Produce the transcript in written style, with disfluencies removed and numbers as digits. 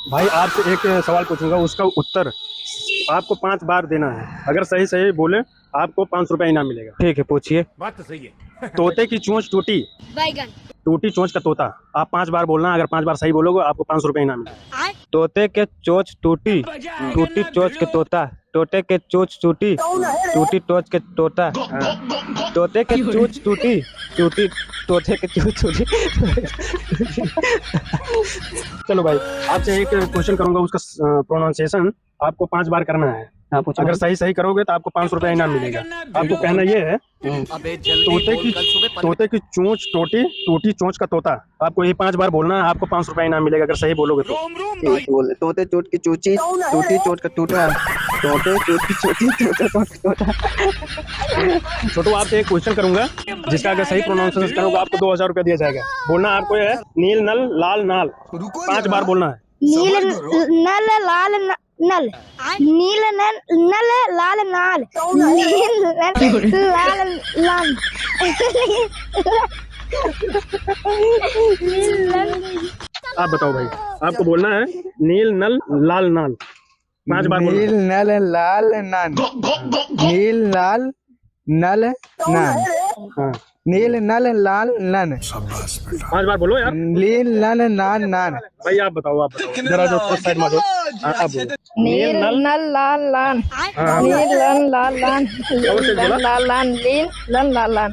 भाई आपसे एक सवाल पूछूंगा, उसका उत्तर आपको 5 बार देना है। अगर सही सही बोले आपको 500 रुपया इनाम मिलेगा। ठीक है, पूछिए। बात तो सही है। तोते की चोंच टूटी, बैगन। टूटी चोंच का तोता। आप 5 बार बोलना, अगर 5 बार सही बोलोगे आपको 500 रुपया इनाम मिलेगा। तोते के चोच टूटी, टूटी चोच के तोता। तोते के चोच टूटी, टूटी टोच के तोता। तोते के चोच टूटी, टूटी तोते के चोच टूटी। चलो भाई, आपसे एक क्वेश्चन करूंगा, उसका प्रोनाउंसिएशन आपको 5 बार करना है। अगर सही सही करोगे तो आपको 500 रुपया इनाम मिलेगा। आपको कहना ये है, तोते की चोंच टूटी, टूटी चोंच का तोता। आपको ये 5 बार बोलना है, आपको 500 रुपया इनाम मिलेगा अगर सही बोलोगे तो। बोले तोते चोट की चूची, टूटी चोट का टूटा। तोते चोट की चूची, टूटा चोट का टूटा। छोटू, आपसे एक क्वेश्चन करूंगा, जिसका अगर सही प्रोनाउंसिएशन करोगे आपको 2000 रुपया दिया जाएगा। बोलना आपको ये है, नील नल लाल नाल। 5 बार बोलना है। नील नल लाल नल, नील नल लाल नाल, नील लाल लाल, आप बताओ भाई, आपको बोलना है नील नल लाल नाल। 5 बार बोलना नील नल लाल नान, नील लाल नल नान, हाँ। नील नल लाल नन, 5 बार बोलो यार। नील नल नान नान। भाई आप बताओ जरा, जो उस साइड में आ जाओ। आप बोलो। नील नल लाल लाल, नील लाल लाल, नील लाल लाल, नील लाल लाल।